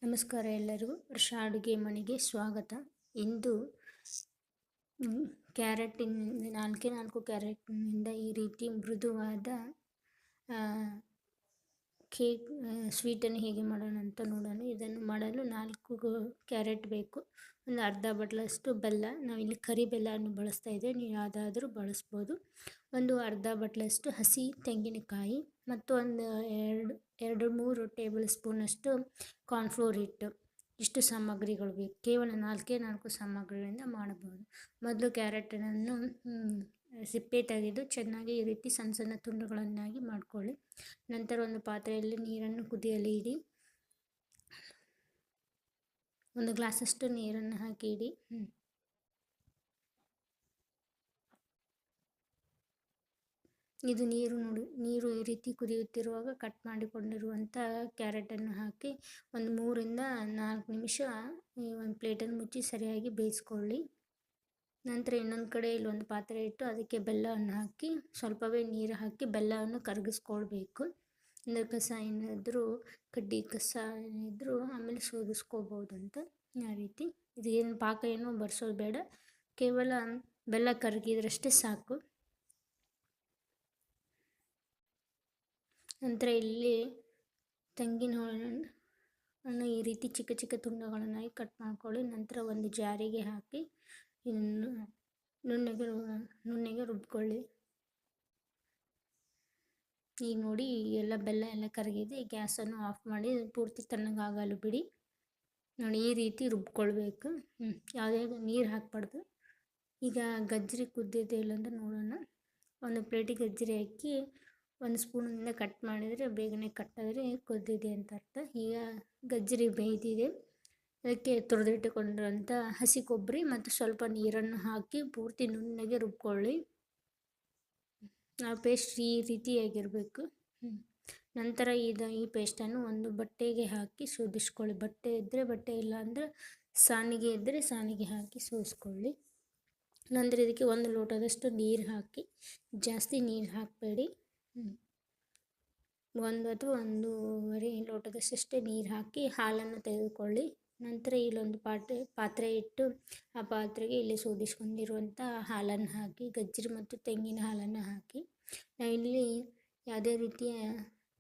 ನಮಸ್ಕಾರ ಎಲ್ಲರಿಗೂ ವರ್ಷಾ ಅಡುಗೆ ಮನೆಗೆ ಸ್ವಾಗತ. ಇಂದು ನಾಲ್ಕು ಕ್ಯಾರೆಟ್ನಿಂದ ಈ ರೀತಿ ಮೃದುವಾದ ಕೇಕ್ ಸ್ವೀಟನ್ನು ಹೇಗೆ ಮಾಡೋಣ ಅಂತ ನೋಡೋಣ. ಇದನ್ನು ಮಾಡಲು 4 ಕ್ಯಾರೆಟ್ ಬೇಕು. ಒಂದು ಅರ್ಧ ಬಟ್ಲಷ್ಟು ಬೆಲ್ಲ, ನಾವಿಲ್ಲಿ ಕರಿ ಬೆಲ್ಲವನ್ನು ಬಳಸ್ತಾ ಇದ್ದೇವೆ, ನೀವು ಯಾವುದಾದ್ರೂ ಬಳಸ್ಬೋದು. ಒಂದು ಅರ್ಧ ಬಟ್ಲಷ್ಟು ಹಸಿ ತೆಂಗಿನಕಾಯಿ ಮತ್ತು ಒಂದು 2-3 ಟೇಬಲ್ ಸ್ಪೂನಷ್ಟು ಕಾರ್ನ್ಫ್ಲೋರ್ ಹಿಟ್ಟು. ಇಷ್ಟು ಸಾಮಗ್ರಿಗಳು ಬೇಕು. ಕೇವಲ 4 ಸಾಮಗ್ರಿಗಳಿಂದ ಮಾಡಬಹುದು. ಮೊದಲು ಕ್ಯಾರೆಟನ್ನು ಸಿಪ್ಪೆ ತೆಗೆದು ಚೆನ್ನಾಗಿ ಈ ರೀತಿ ಸಣ್ಣ ಸಣ್ಣ ತುಂಡುಗಳನ್ನಾಗಿ ಮಾಡಿಕೊಳ್ಳಿ. ನಂತರ ಒಂದು ಪಾತ್ರೆಯಲ್ಲಿ ನೀರನ್ನು ಕುದಿಯಲು ಇಡಿ. ಒಂದು ಗ್ಲಾಸಷ್ಟು ನೀರನ್ನು ಹಾಕಿ ಇಡಿ. ಇದು ನೀರು ಈ ರೀತಿ ಕುದಿಯುತ್ತಿರುವಾಗ ಕಟ್ ಮಾಡಿಕೊಂಡಿರುವಂಥ ಕ್ಯಾರೆಟನ್ನು ಹಾಕಿ ಒಂದು 3-4 ನಿಮಿಷ ಒಂದು ಪ್ಲೇಟನ್ನು ಮುಚ್ಚಿ ಸರಿಯಾಗಿ ಬೇಯಿಸ್ಕೊಳ್ಳಿ. ನಂತರ ಇನ್ನೊಂದು ಕಡೆ ಇಲ್ಲೊಂದು ಪಾತ್ರೆ ಇಟ್ಟು ಅದಕ್ಕೆ ಬೆಲ್ಲವನ್ನು ಹಾಕಿ ಸ್ವಲ್ಪವೇ ನೀರು ಹಾಕಿ ಬೆಲ್ಲವನ್ನು ಕರಗಿಸ್ಕೊಳ್ಬೇಕು. ಅಂದರೆ ಕಸ ಏನಾದರೂ ಕಡ್ಡಿ ಕಸ ಏನಿದ್ರೂ ಆಮೇಲೆ ಸೋದಿಸ್ಕೋಬೋದು ಅಂತ. ಆ ರೀತಿ ಇದು ಏನು ಪಾಕ ಏನೂ ಬರ್ಸೋದು ಬೇಡ, ಕೇವಲ ಬೆಲ್ಲ ಕರಗಿದ್ರಷ್ಟೇ ಸಾಕು. ನಂತರ ಇಲ್ಲಿ ತೆಂಗಿನ ಹಣ್ಣು ಈ ರೀತಿ ಚಿಕ್ಕ ಚಿಕ್ಕ ತುಂಡುಗಳನ್ನಾಗಿ ಕಟ್ ಮಾಡ್ಕೊಳ್ಳಿ. ನಂತರ ಒಂದು ಜಾರಿಗೆ ಹಾಕಿ ನುಣ್ಣಗೆ ರುಬ್ಕೊಳ್ಳಿ. ಈಗ ನೋಡಿ ಎಲ್ಲ ಬೆಲ್ಲ ಎಲ್ಲ ಕರಗಿದೆ. ಗ್ಯಾಸನ್ನು ಆಫ್ ಮಾಡಿ ಪೂರ್ತಿ ತಣ್ಣಗಾಗಲು ಬಿಡಿ. ನೋಡಿ ಈ ರೀತಿ ರುಬ್ಕೊಳ್ಬೇಕು. ಯಾವುದೇ ನೀರು ಹಾಕಬಾರ್ದು. ಈಗ ಗಜ್ಜರಿ ಕುದ್ದಿದೆ ಇಲ್ಲ ಅಂತ ನೋಡೋಣ. ಒಂದು ಪ್ಲೇಟಿಗೆ ಗಜ್ಜರಿ ಹಾಕಿ 1 ಸ್ಪೂನಿಂದ ಕಟ್ ಮಾಡಿದರೆ ಬೇಗನೆ ಕಟ್ಟಾದರೆ ಕುದ್ದಿದೆ ಅಂತ ಅರ್ಥ. ಈಗ ಗಜ್ಜರಿ ಬೇಯ್ದಿದೆ. ಅದಕ್ಕೆ ತುರಿದಿಟ್ಟುಕೊಂಡಿರುವಂಥ ಹಸಿ ಕೊಬ್ಬರಿ ಮತ್ತು ಸ್ವಲ್ಪ ನೀರನ್ನು ಹಾಕಿ ಪೂರ್ತಿ ನುಣ್ಣಗೆ ರುಬ್ಕೊಳ್ಳಿ. ಆ ಪೇಸ್ಟ್ ಈ ರೀತಿಯಾಗಿರಬೇಕು. ನಂತರ ಈ ಪೇಸ್ಟನ್ನು ಒಂದು ಬಟ್ಟೆಗೆ ಹಾಕಿ ಸೋದಿಸ್ಕೊಳ್ಳಿ. ಬಟ್ಟೆ ಇದ್ದರೆ ಬಟ್ಟೆ, ಇಲ್ಲ ಅಂದರೆ ಸಾಣಿಗೆ ಇದ್ದರೆ ಸಾಣಿಗೆ ಹಾಕಿ ಸೋಸ್ಕೊಳ್ಳಿ. ನಂತರ ಇದಕ್ಕೆ 1 ಲೋಟದಷ್ಟು ನೀರು ಹಾಕಿ, ಜಾಸ್ತಿ ನೀರು ಹಾಕಬೇಡಿ. 1 ಅಥವಾ 1.5 ಲೋಟದಷ್ಟೇ ನೀರು ಹಾಕಿ ಹಾಲನ್ನು ತೆಗೆದುಕೊಳ್ಳಿ. ನಂತರ ಇಲ್ಲೊಂದು ಪಾತ್ರೆ ಇಟ್ಟು ಆ ಪಾತ್ರೆಗೆ ಇಲ್ಲಿ ಸೋದಿಸ್ಕೊಂಡಿರುವಂಥ ಹಾಲನ್ನು ಹಾಕಿ, ಗಜ್ಜರಿ ಮತ್ತು ತೆಂಗಿನ ಹಾಲನ್ನು ಹಾಕಿ. ನಾವಿಲ್ಲಿ ಯಾವುದೇ ರೀತಿಯ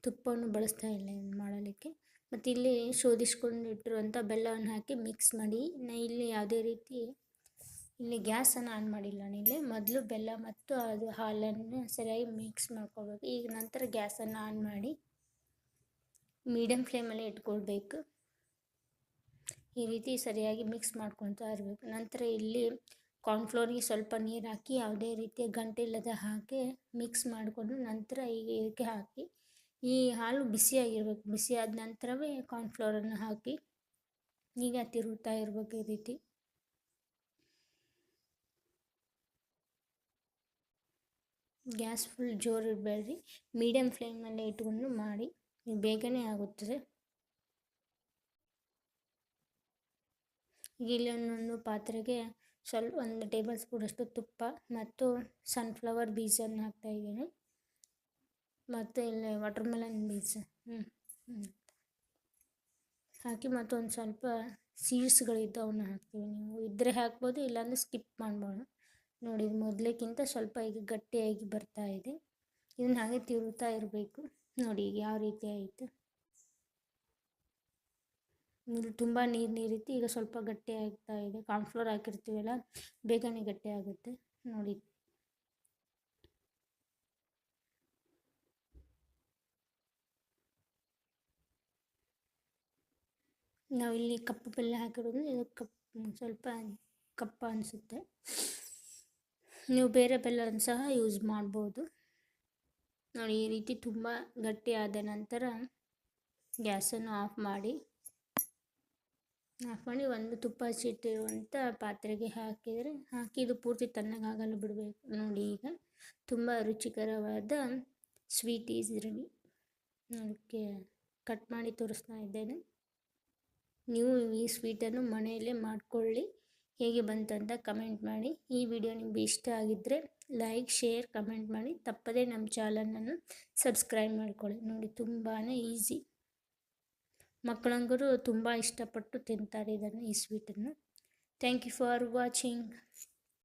ತುಪ್ಪವನ್ನು ಬಳಸ್ತಾ ಇಲ್ಲ ಮಾಡಲಿಕ್ಕೆ. ಮತ್ತು ಇಲ್ಲಿ ಶೋಧಿಸ್ಕೊಂಡಿಟ್ಟಿರುವಂಥ ಬೆಲ್ಲವನ್ನು ಹಾಕಿ ಮಿಕ್ಸ್ ಮಾಡಿ. ಇಲ್ಲಿ ಯಾವುದೇ ರೀತಿ ಗ್ಯಾಸನ್ನು ಆನ್ ಮಾಡಿಲ್ಲ. ನಾನಿಲ್ಲಿ ಮೊದಲು ಬೆಲ್ಲ ಮತ್ತು ಅದು ಹಾಲನ್ನು ಸರಿಯಾಗಿ ಮಿಕ್ಸ್ ಮಾಡ್ಕೊಳ್ಬೇಕು. ಈಗ ನಂತರ ಗ್ಯಾಸನ್ನು ಆನ್ ಮಾಡಿ ಮೀಡಿಯಮ್ ಫ್ಲೇಮಲ್ಲಿ ಇಟ್ಕೊಳ್ಬೇಕು. ಈ ರೀತಿ ಸರಿಯಾಗಿ ಮಿಕ್ಸ್ ಮಾಡ್ಕೊಳ್ತಾ ಇರಬೇಕು. ನಂತರ ಇಲ್ಲಿ ಕಾರ್ನ್ಫ್ಲೋರಿಗೆ ಸ್ವಲ್ಪ ನೀರು ಹಾಕಿ ಯಾವುದೇ ರೀತಿಯ ಗಂಟಿಲ್ಲದ ಹಾಕಿ ಮಿಕ್ಸ್ ಮಾಡಿಕೊಂಡು ನಂತರ ಈಗ ಇದಕ್ಕೆ ಹಾಕಿ, ಈ ಹಾಲು ಬಿಸಿಯಾಗಿರ್ಬೇಕು. ಬಿಸಿಯಾದ ನಂತರವೇ ಕಾರ್ನ್ಫ್ಲೋರನ್ನು ಹಾಕಿ ಈಗ ತಿರುಗ್ತಾ ಇರಬೇಕು. ಈ ರೀತಿ ಗ್ಯಾಸ್ ಫುಲ್ ಜೋರು ಇಡಬೇಡ್ರಿ, ಮೀಡಿಯಮ್ ಫ್ಲೇಮಲ್ಲೇ ಇಟ್ಕೊಂಡು ಮಾಡಿ, ಬೇಗನೆ ಆಗುತ್ತದೆ. ಈಗ ಇಲ್ಲಿ ಒಂದೊಂದು ಪಾತ್ರೆಗೆ ಸ್ವಲ್ಪ 1 ಟೇಬಲ್ ಸ್ಪೂನಷ್ಟು ತುಪ್ಪ ಮತ್ತು ಸನ್ಫ್ಲವರ್ ಬೀಜನ್ನು ಹಾಕ್ತಾಯಿದ್ದೀನಿ. ಮತ್ತು ಇಲ್ಲಿ ವಾಟರ್ಮೆಲನ್ ಬೀಜ ಹಾಕಿ ಮತ್ತು ಒಂದು ಸ್ವಲ್ಪ ಸೀಡ್ಸ್ಗಳಿದ್ದು ಅವನ್ನ ಹಾಕ್ತೀವಿ. ನೀವು ಇದ್ದರೆ ಹಾಕ್ಬೋದು, ಇಲ್ಲಾಂದರೆ ಸ್ಕಿಪ್ ಮಾಡ್ಬೋದು. ನೋಡಿ ಮೊದಲೇಕ್ಕಿಂತ ಸ್ವಲ್ಪ ಈಗ ಗಟ್ಟಿಯಾಗಿ ಬರ್ತಾ ಇದೆ. ಇದನ್ನು ಹಾಗೆ ತಿರುಗ್ತಾ ಇರಬೇಕು. ನೋಡಿ ಈಗ ಯಾವ ರೀತಿ ಆಯಿತು. ತುಂಬ ನೀರಿತ್ತು, ಈಗ ಸ್ವಲ್ಪ ಗಟ್ಟಿ ಆಗ್ತಾ ಇದೆ. ಕಾರ್ನ್ಫ್ಲೋರ್ ಹಾಕಿರ್ತೀವಲ್ಲ, ಬೇಗನೆ ಗಟ್ಟಿ ಆಗುತ್ತೆ. ನೋಡಿ ನಾವಿಲ್ಲಿ ಕಪ್ಪು ಬೆಲ್ಲ ಹಾಕಿರೋದು, ಇದು ಸ್ವಲ್ಪ ಕಪ್ಪ ಅನಿಸುತ್ತೆ. ನೀವು ಬೇರೆ ಬೆಲ್ಲವನ್ನು ಸಹ ಯೂಸ್ ಮಾಡ್ಬೋದು. ನೋಡಿ ಈ ರೀತಿ ತುಂಬ ಗಟ್ಟಿ ಆದ ನಂತರ ಗ್ಯಾಸನ್ನು ಆಫ್ ಮಾಡಿ ಒಂದು ತುಪ್ಪ ಹಚ್ಚಿಟ್ಟಿರುವಂಥ ಪಾತ್ರೆಗೆ ಹಾಕಿ ಇದು ಪೂರ್ತಿ ತಣ್ಣಗಾಗಲು ಬಿಡಬೇಕು. ನೋಡಿ ಈಗ ತುಂಬ ರುಚಿಕರವಾದ ಸ್ವೀಟ್ ಈಸ್ ರೆಡಿ. ಅದಕ್ಕೆ ಕಟ್ ಮಾಡಿ ತೋರಿಸ್ತಾ ಇದ್ದೇನೆ. ನೀವು ಈ ಸ್ವೀಟನ್ನು ಮನೆಯಲ್ಲೇ ಮಾಡಿಕೊಳ್ಳಿ. ಹೇಗೆ ಬಂತಂತ ಕಮೆಂಟ್ ಮಾಡಿ. ಈ ವಿಡಿಯೋ ನಿಮಗೆ ಇಷ್ಟ ಆಗಿದ್ದರೆ ಲೈಕ್, ಶೇರ್, ಕಮೆಂಟ್ ಮಾಡಿ. ತಪ್ಪದೇ ನಮ್ಮ ಚಾನಲನ್ನು ಸಬ್ಸ್ಕ್ರೈಬ್ ಮಾಡಿಕೊಳ್ಳಿ. ನೋಡಿ ತುಂಬಾ ಈಸಿ. ಮಕ್ಕಳಂಗರು ತುಂಬ ಇಷ್ಟಪಟ್ಟು ತಿಂತಾರೆ ಈ ಸ್ವೀಟನ್ನು. Thank you for watching.